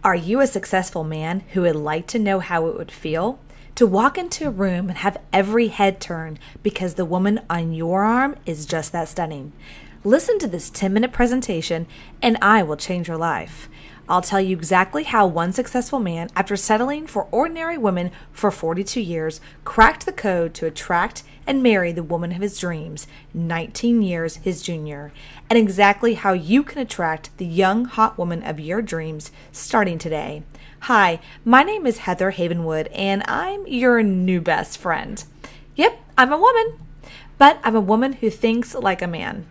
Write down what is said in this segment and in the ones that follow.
Are you a successful man who would like to know how it would feel to walk into a room and have every head turned because the woman on your arm is just that stunning? Listen to this 10-minute presentation and I will change your life. I'll tell you exactly how one successful man, after settling for ordinary women for 42 years, cracked the code to attract and marry the woman of his dreams, 19 years his junior, and exactly how you can attract the young, hot woman of your dreams starting today. Hi, my name is Heather Havenwood, and I'm your new best friend. Yep, I'm a woman, but I'm a woman who thinks like a man.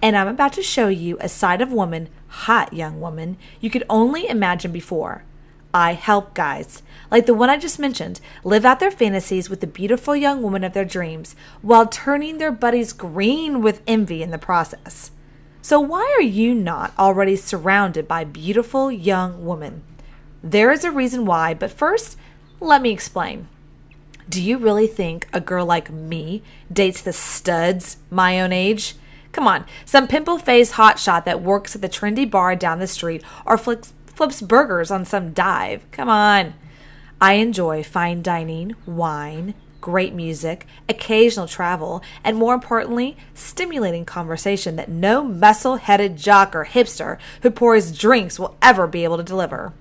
And I'm about to show you a side of woman, hot young woman, you could only imagine before. I help guys, like the one I just mentioned, live out their fantasies with the beautiful young woman of their dreams while turning their buddies green with envy in the process. So why are you not already surrounded by beautiful young women? There is a reason why, but first, let me explain. Do you really think a girl like me dates the studs my own age? Come on, some pimple-faced hotshot that works at the trendy bar down the street or flips burgers on some dive. Come on. I enjoy fine dining, wine, great music, occasional travel, and more importantly, stimulating conversation that no muscle-headed jock or hipster who pours drinks will ever be able to deliver.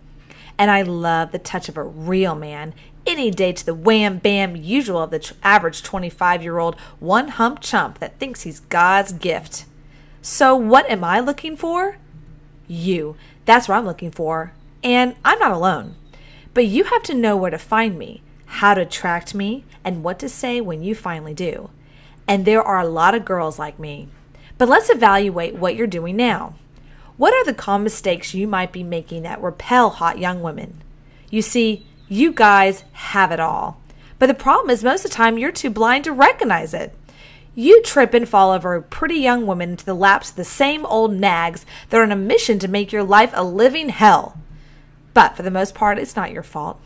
And I love the touch of a real man, any day to the wham bam usual of the average 25-year-old one-hump chump that thinks he's God's gift. So what am I looking for? You. That's what I'm looking for. And I'm not alone. But you have to know where to find me, how to attract me, and what to say when you finally do. And there are a lot of girls like me. But let's evaluate what you're doing now. What are the common mistakes you might be making that repel hot young women? You see, you guys have it all. But the problem is most of the time you're too blind to recognize it. You trip and fall over a pretty young woman into the laps of the same old nags that are on a mission to make your life a living hell. But for the most part, it's not your fault.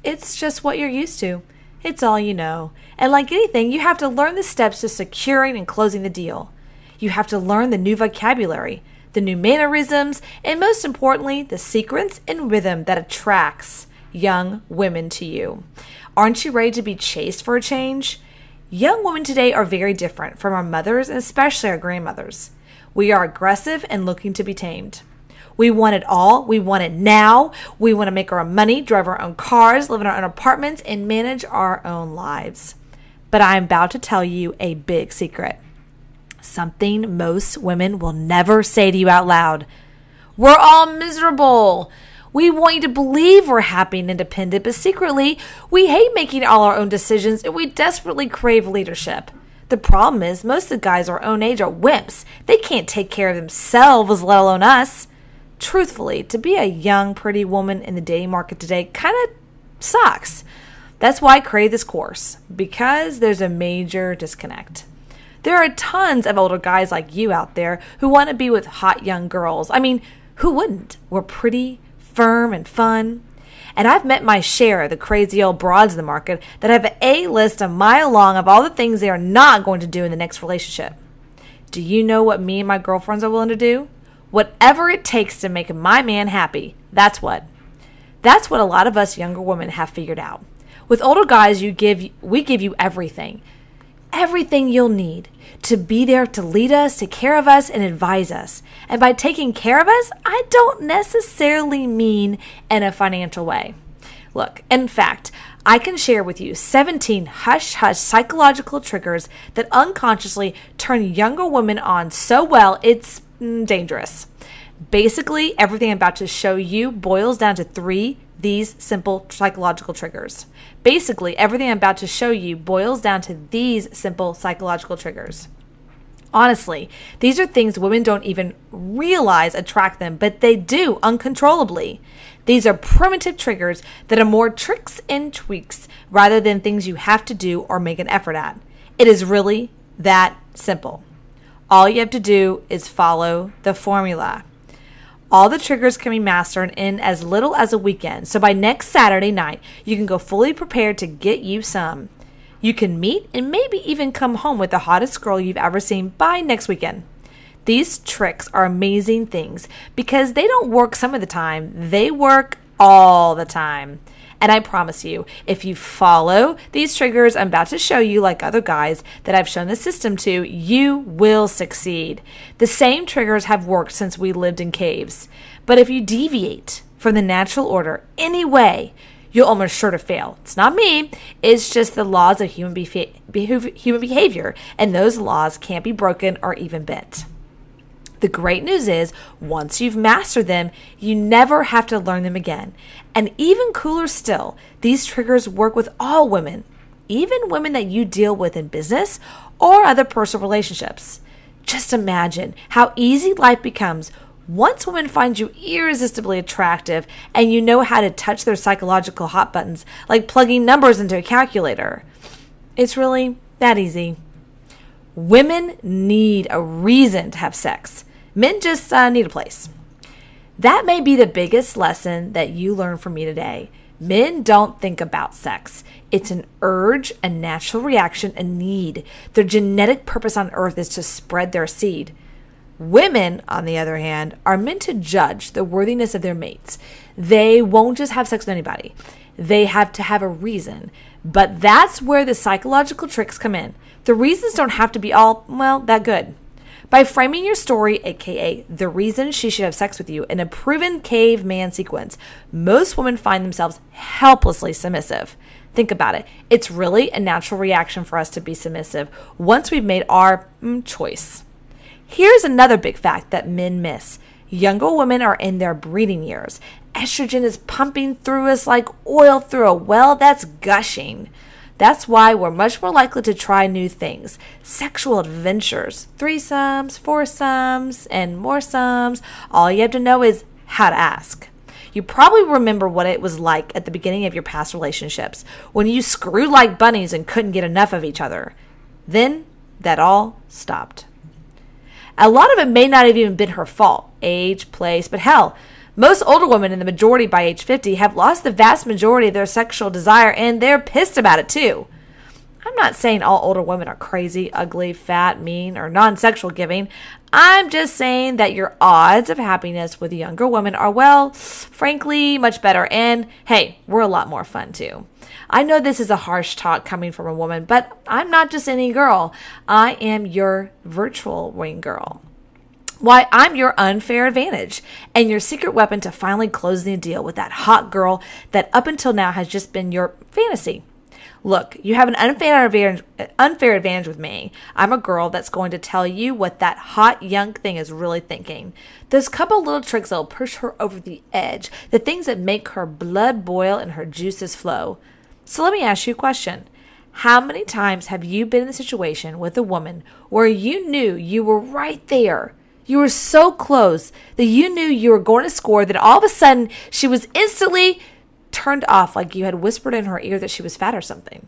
It's just what you're used to. It's all you know. And like anything, you have to learn the steps to securing and closing the deal. You have to learn the new vocabulary, the new mannerisms, and most importantly, the sequence and rhythm that attracts young women to you. Aren't you ready to be chased for a change? Young women today are very different from our mothers and especially our grandmothers. We are aggressive and looking to be tamed. We want it all. We want it now. We want to make our own money, drive our own cars, live in our own apartments, and manage our own lives. But I'm about to tell you a big secret. Something most women will never say to you out loud. We're all miserable. We want you to believe we're happy and independent, but secretly, we hate making all our own decisions and we desperately crave leadership. The problem is, most of the guys our own age are wimps. They can't take care of themselves, let alone us. Truthfully, to be a young, pretty woman in the dating market today kind of sucks. That's why I created this course, because there's a major disconnect. There are tons of older guys like you out there who want to be with hot young girls. I mean, who wouldn't? We're pretty, firm, and fun. And I've met my share of the crazy old broads in the market that have a list a mile long of all the things they are not going to do in the next relationship. Do you know what me and my girlfriends are willing to do? Whatever it takes to make my man happy. That's what a lot of us younger women have figured out. With older guys, we give you everything. Everything you'll need to be there to lead us, take care of us, and advise us. And by taking care of us, I don't necessarily mean in a financial way. Look, in fact, I can share with you 17 hush-hush psychological triggers that unconsciously turn younger women on so well it's dangerous. Basically, everything I'm about to show you boils down to these simple psychological triggers. Honestly, these are things women don't even realize attract them, but they do uncontrollably. These are primitive triggers that are more tricks and tweaks rather than things you have to do or make an effort at. It is really that simple. All you have to do is follow the formula. All the triggers can be mastered in as little as a weekend. So by next Saturday night, you can go fully prepared to get you some. You can meet and maybe even come home with the hottest girl you've ever seen by next weekend. These tricks are amazing things because they don't work some of the time. They work all the time. And I promise you, if you follow these triggers I'm about to show you, like other guys that I've shown the system to, you will succeed. The same triggers have worked since we lived in caves. But if you deviate from the natural order anyway, you'll almost sure to fail. It's not me. It's just the laws of human behavior. And those laws can't be broken or even bent. The great news is, once you've mastered them, you never have to learn them again. And even cooler still, these triggers work with all women, even women that you deal with in business or other personal relationships. Just imagine how easy life becomes once women find you irresistibly attractive and you know how to touch their psychological hot buttons, like plugging numbers into a calculator. It's really that easy. Women need a reason to have sex. Men just need a place. That may be the biggest lesson that you learn from me today. Men don't think about sex. It's an urge, a natural reaction, a need. Their genetic purpose on earth is to spread their seed. Women, on the other hand, are meant to judge the worthiness of their mates. They won't just have sex with anybody. They have to have a reason. But that's where the psychological tricks come in. The reasons don't have to be all, that good. By framing your story, aka the reason she should have sex with you, in a proven caveman sequence, most women find themselves helplessly submissive. Think about it. It's really a natural reaction for us to be submissive once we've made our choice. Here's another big fact that men miss. Younger women are in their breeding years. Estrogen is pumping through us like oil through a well that's gushing. That's why we're much more likely to try new things. Sexual adventures, threesomes, foursomes, and more sums. All you have to know is how to ask. You probably remember what it was like at the beginning of your past relationships, when you screwed like bunnies and couldn't get enough of each other. Then that all stopped. A lot of it may not have even been her fault, age, place, but hell, most older women, in the majority by age 50, have lost the vast majority of their sexual desire, and they're pissed about it too. I'm not saying all older women are crazy, ugly, fat, mean, or non-sexual giving. I'm just saying that your odds of happiness with younger women are, frankly, much better. And hey, we're a lot more fun too. I know this is a harsh talk coming from a woman, but I'm not just any girl. I am your virtual wing girl. Why, I'm your unfair advantage and your secret weapon to finally closing the deal with that hot girl that up until now has just been your fantasy. Look, you have an unfair advantage with me. I'm a girl that's going to tell you what that hot young thing is really thinking. Those couple little tricks that'll push her over the edge, the things that make her blood boil and her juices flow. So let me ask you a question. How many times have you been in a situation with a woman where you knew you were right there? You were so close that you knew you were going to score, that all of a sudden she was instantly turned off, like you had whispered in her ear that she was fat or something.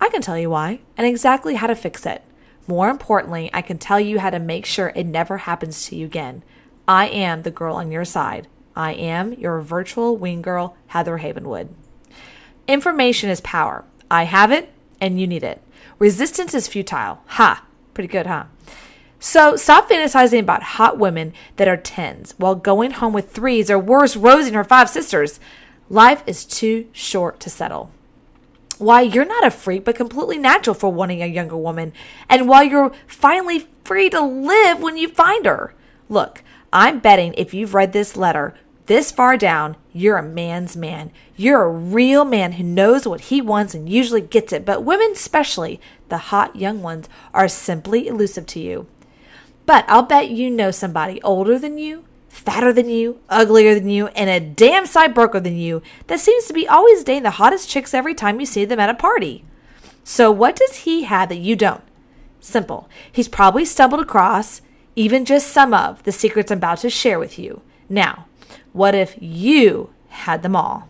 I can tell you why and exactly how to fix it. More importantly, I can tell you how to make sure it never happens to you again. I am the girl on your side. I am your virtual wing girl, Heather Havenwood. Information is power. I have it and you need it. Resistance is futile. Ha! Pretty good, huh? So stop fantasizing about hot women that are 10s while going home with 3s, or worse, Rosie and her 5 sisters. Life is too short to settle. Why, you're not a freak, but completely natural for wanting a younger woman. And while you're finally free to live when you find her. Look, I'm betting if you've read this letter this far down, you're a man's man. You're a real man who knows what he wants and usually gets it. But women, especially the hot young ones, are simply elusive to you. But I'll bet you know somebody older than you, fatter than you, uglier than you, and a damn sight broker than you that seems to be always dating the hottest chicks every time you see them at a party. So what does he have that you don't? Simple. He's probably stumbled across even just some of the secrets I'm about to share with you. Now, what if you had them all?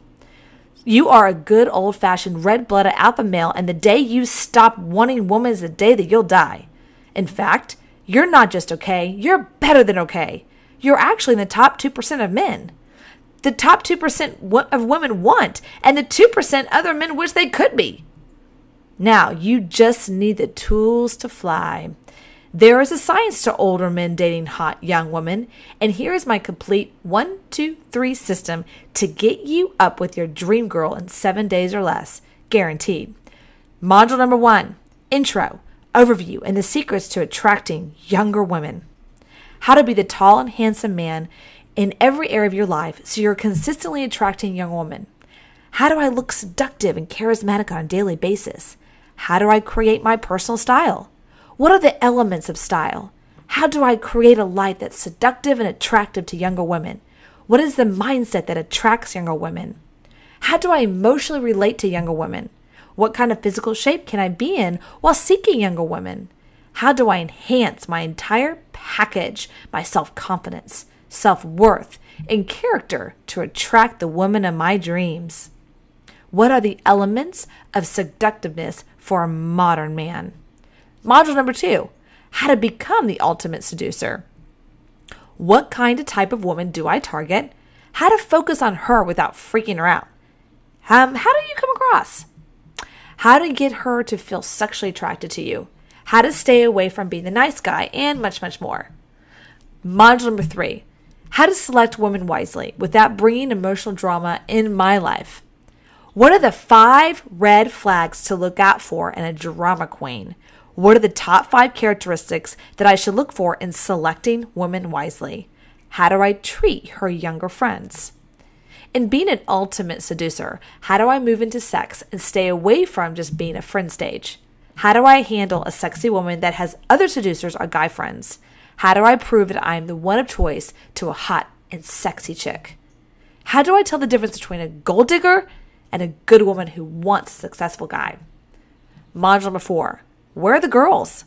You are a good old-fashioned red-blooded alpha male, and the day you stop wanting women is the day that you'll die. In fact, you're not just okay, you're better than okay. You're actually in the top 2% of men. The top 2% of women want, and the 2% other men wish they could be. Now, you just need the tools to fly. There is a science to older men dating hot young women, and here is my complete 1, 2, 3 system to get you up with your dream girl in 7 days or less, guaranteed. Module number 1, intro, overview, and the secrets to attracting younger women. How to be the tall and handsome man in every area of your life so you're consistently attracting young women. How do I look seductive and charismatic on a daily basis? How do I create my personal style? What are the elements of style? How do I create a life that's seductive and attractive to younger women? What is the mindset that attracts younger women? How do I emotionally relate to younger women? What kind of physical shape can I be in while seeking younger women? How do I enhance my entire package, my self-confidence, self-worth, and character to attract the woman of my dreams? What are the elements of seductiveness for a modern man? Module number 2, how to become the ultimate seducer. What kind of type of woman do I target? How to focus on her without freaking her out. How do you come across? How to get her to feel sexually attracted to you. How to stay away from being the nice guy, and much, much more. Module number 3, how to select women wisely without bringing emotional drama in my life. What are the 5 red flags to look out for in a drama queen? What are the top 5 characteristics that I should look for in selecting women wisely? How do I treat her younger friends? In being an ultimate seducer, how do I move into sex and stay away from just being a friend stage? How do I handle a sexy woman that has other seducers or guy friends? How do I prove that I am the one of choice to a hot and sexy chick? How do I tell the difference between a gold digger and a good woman who wants a successful guy? Module number 4, where are the girls?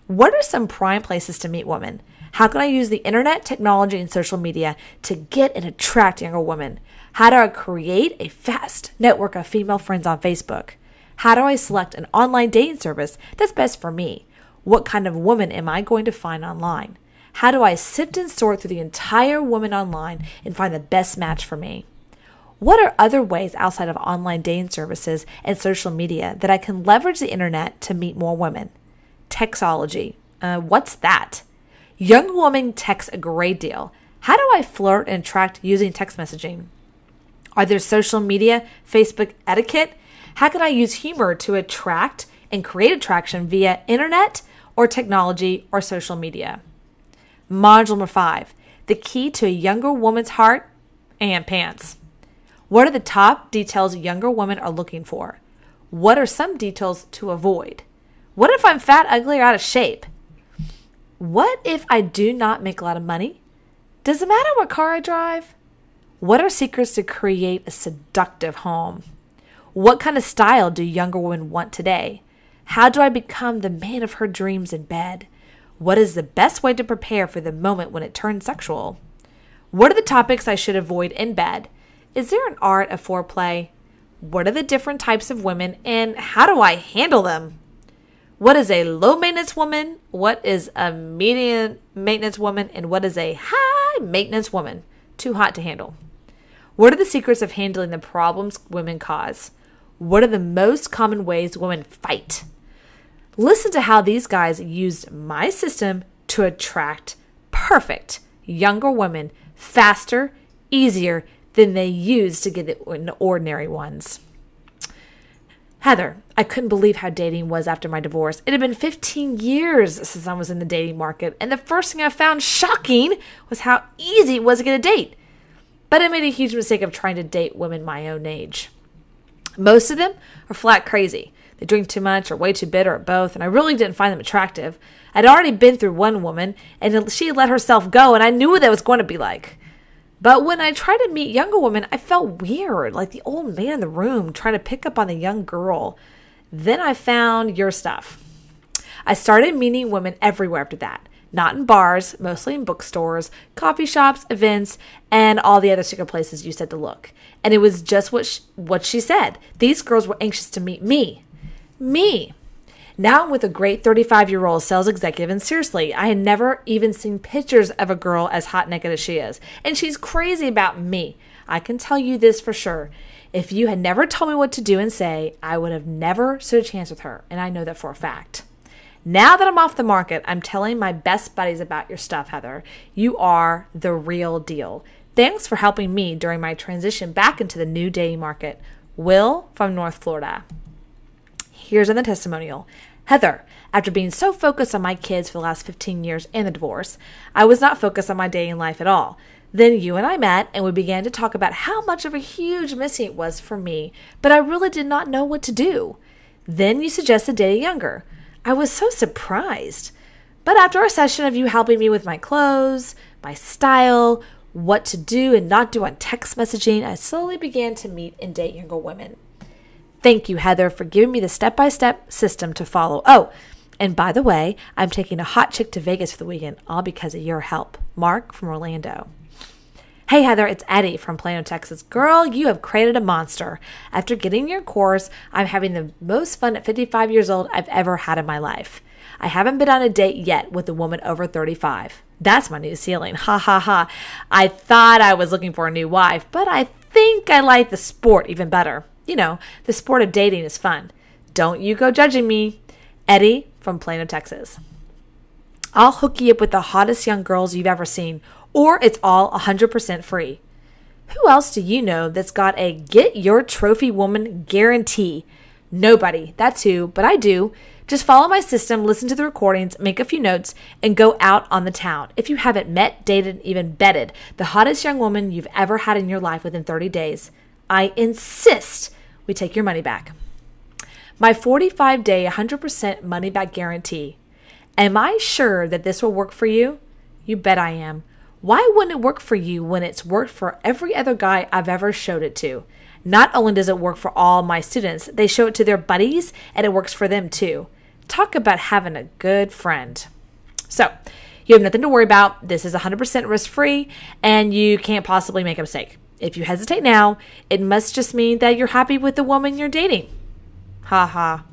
What are some prime places to meet women? How can I use the internet, technology, and social media to get and attract younger women? How do I create a fast network of female friends on Facebook? How do I select an online dating service that's best for me? What kind of woman am I going to find online? How do I sift and sort through the entire woman online and find the best match for me? What are other ways outside of online dating services and social media that I can leverage the internet to meet more women? Textology. What's that? Young women text a great deal. How do I flirt and attract using text messaging? Are there social media, Facebook etiquette? How can I use humor to attract and create attraction via internet or technology or social media? Module number 5, the key to a younger woman's heart and pants. What are the top details younger women are looking for? What are some details to avoid? What if I'm fat, ugly, or out of shape? What if I do not make a lot of money? Does it matter what car I drive? What are secrets to create a seductive home? What kind of style do younger women want today? How do I become the man of her dreams in bed? What is the best way to prepare for the moment when it turns sexual? What are the topics I should avoid in bed? Is there an art of foreplay? What are the different types of women and how do I handle them? What is a low maintenance woman? What is a medium maintenance woman? And what is a high maintenance woman? Too hot to handle. What are the secrets of handling the problems women cause? What are the most common ways women fight? Listen to how these guys used my system to attract perfect younger women faster, easier than they used to get the ordinary ones. Heather, I couldn't believe how dating was after my divorce. It had been 15 years since I was in the dating market, and the first thing I found shocking was how easy it was to get a date. But I made a huge mistake of trying to date women my own age. Most of them are flat crazy. They drink too much or way too bitter or both, and I really didn't find them attractive. I'd already been through one woman, and she let herself go, and I knew what that was going to be like. But when I tried to meet younger women, I felt weird, like the old man in the room trying to pick up on the young girl. Then I found your stuff. I started meeting women everywhere after that. Not in bars, mostly in bookstores, coffee shops, events, and all the other secret places you said to look. And it was just what she said. These girls were anxious to meet me. Me. Now I'm with a great 35-year-old sales executive, and seriously, I had never even seen pictures of a girl as hot naked as she is. And she's crazy about me. I can tell you this for sure. If you had never told me what to do and say, I would have never stood a chance with her, and I know that for a fact. Now that I'm off the market, I'm telling my best buddies about your stuff, Heather. You are the real deal. Thanks for helping me during my transition back into the new dating market. Will from North Florida. Here's another testimonial. Heather, after being so focused on my kids for the last 15 years and the divorce, I was not focused on my dating life at all. Then you and I met and we began to talk about how much of a huge mistake it was for me, but I really did not know what to do. Then you suggested dating younger. I was so surprised. But after a session of you helping me with my clothes, my style, what to do and not do on text messaging, I slowly began to meet and date younger women. Thank you, Heather, for giving me the step-by-step system to follow. Oh, and by the way, I'm taking a hot chick to Vegas for the weekend, all because of your help. Mark from Orlando. Hey, Heather, it's Eddie from Plano, Texas. Girl, you have created a monster. After getting your course, I'm having the most fun at 55 years old I've ever had in my life. I haven't been on a date yet with a woman over 35. That's my new ceiling. Ha, ha, ha. I thought I was looking for a new wife, but I think I like the sport even better. You know, the sport of dating is fun. Don't you go judging me. Eddie from Plano, Texas. I'll hook you up with the hottest young girls you've ever seen, or it's all 100% free. Who else do you know that's got a get your trophy woman guarantee? Nobody. That's who, but I do. Just follow my system, listen to the recordings, make a few notes, and go out on the town. If you haven't met, dated, even betted the hottest young woman you've ever had in your life within 30 days, I insist we take your money back. My 45-day, 100% money back guarantee. Am I sure that this will work for you? You bet I am. Why wouldn't it work for you when it's worked for every other guy I've ever showed it to? Not only does it work for all my students, they show it to their buddies and it works for them too. Talk about having a good friend. So, you have nothing to worry about. This is 100% risk-free and you can't possibly make a mistake. If you hesitate now, it must just mean that you're happy with the woman you're dating. Ha ha.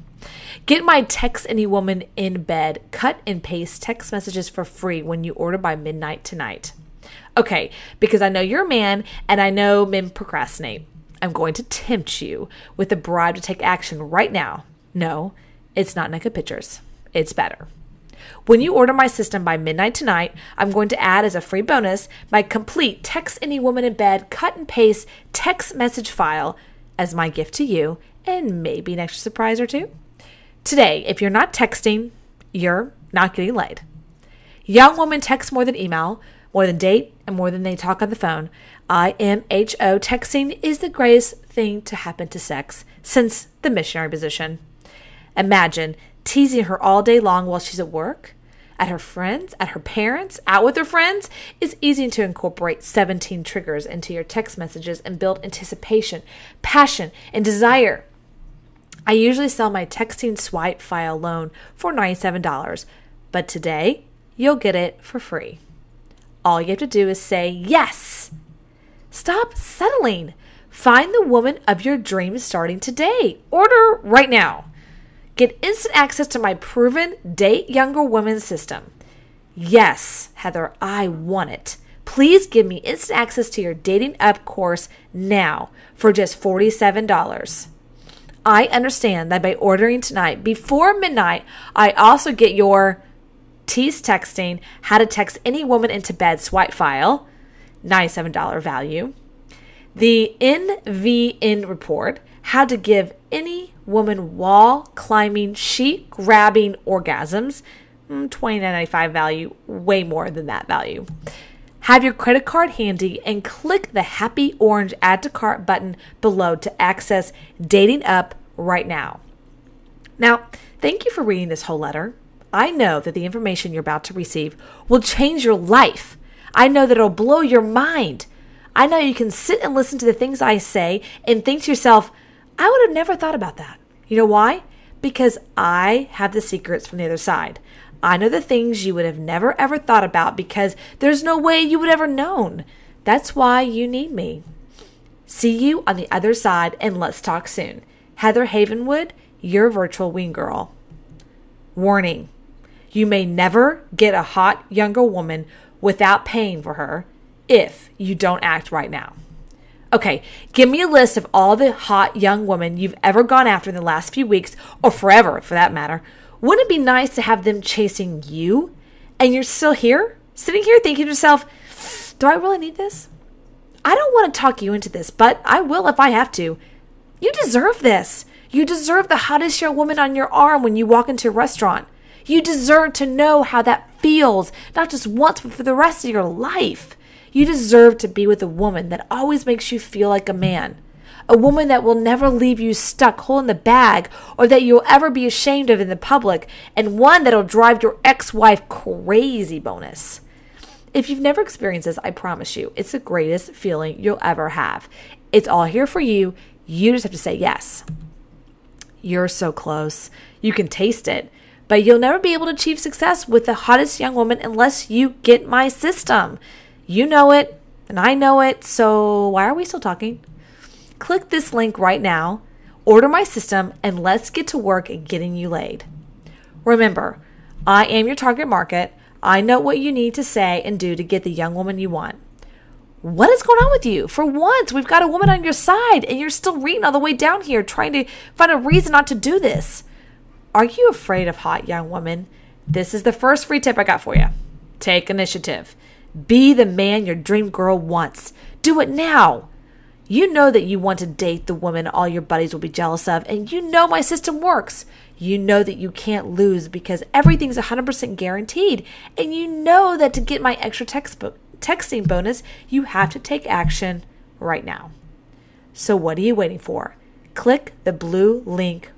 Get my Text Any Woman in Bed cut and paste text messages for free when you order by midnight tonight. Okay, because I know you're a man and I know men procrastinate. I'm going to tempt you with a bribe to take action right now. No, it's not naked pictures. It's better. When you order my system by midnight tonight, I'm going to add as a free bonus my complete Text Any Woman in Bed cut and paste text message file as my gift to you and maybe an extra surprise or two. Today, if you're not texting, you're not getting laid. Young women text more than email, more than date, and more than they talk on the phone. IMHO texting is the greatest thing to happen to sex since the missionary position. Imagine teasing her all day long while she's at work, at her friends, at her parents, out with her friends. It's easy to incorporate 17 triggers into your text messages and build anticipation, passion, and desire. I usually sell my texting swipe file alone for $97, but today you'll get it for free. All you have to do is say yes. Stop settling. Find the woman of your dreams starting today. Order right now. Get instant access to my proven Date Younger Women system. Yes, Heather, I want it. Please give me instant access to your Dating Up course now for just $47. I understand that by ordering tonight before midnight, I also get your tease texting, how to text any woman into bed swipe file, $97 value. The NVN report, how to give any woman wall climbing, sheet grabbing orgasms, $29.95 value, way more than that value. Have your credit card handy and click the happy orange add to cart button below to access Dating Up right now. Now, thank you for reading this whole letter. I know that the information you're about to receive will change your life. I know that it'll blow your mind. I know you can sit and listen to the things I say and think to yourself, I would have never thought about that. You know why? Because I have the secrets from the other side. I know the things you would have never ever thought about because there's no way you would ever known. That's why you need me. See you on the other side and let's talk soon. Heather Havenwood, your virtual wing girl. Warning. You may never get a hot younger woman without paying for her if you don't act right now. Okay, give me a list of all the hot young women you've ever gone after in the last few weeks, or forever for that matter. Wouldn't it be nice to have them chasing you and you're still here, sitting here thinking to yourself, do I really need this? I don't want to talk you into this, but I will if I have to. You deserve this. You deserve the hottest young woman on your arm when you walk into a restaurant. You deserve to know how that feels, not just once, but for the rest of your life. You deserve to be with a woman that always makes you feel like a man. A woman that will never leave you stuck holding the bag or that you'll ever be ashamed of in the public, and one that'll drive your ex-wife crazy bonus. If you've never experienced this, I promise you, it's the greatest feeling you'll ever have. It's all here for you. You just have to say yes. You're so close. You can taste it. But you'll never be able to achieve success with the hottest young woman unless you get my system. You know it, and I know it, so why are we still talking? Click this link right now, order my system, and let's get to work at getting you laid. Remember, I am your target market. I know what you need to say and do to get the young woman you want. What is going on with you? For once, we've got a woman on your side, and you're still reading all the way down here trying to find a reason not to do this. Are you afraid of hot young women? This is the first free tip I got for you. Take initiative. Be the man your dream girl wants. Do it now. You know that you want to date the woman all your buddies will be jealous of, and you know my system works. You know that you can't lose because everything's 100% guaranteed, and you know that to get my extra texting bonus, you have to take action right now. So what are you waiting for? Click the blue link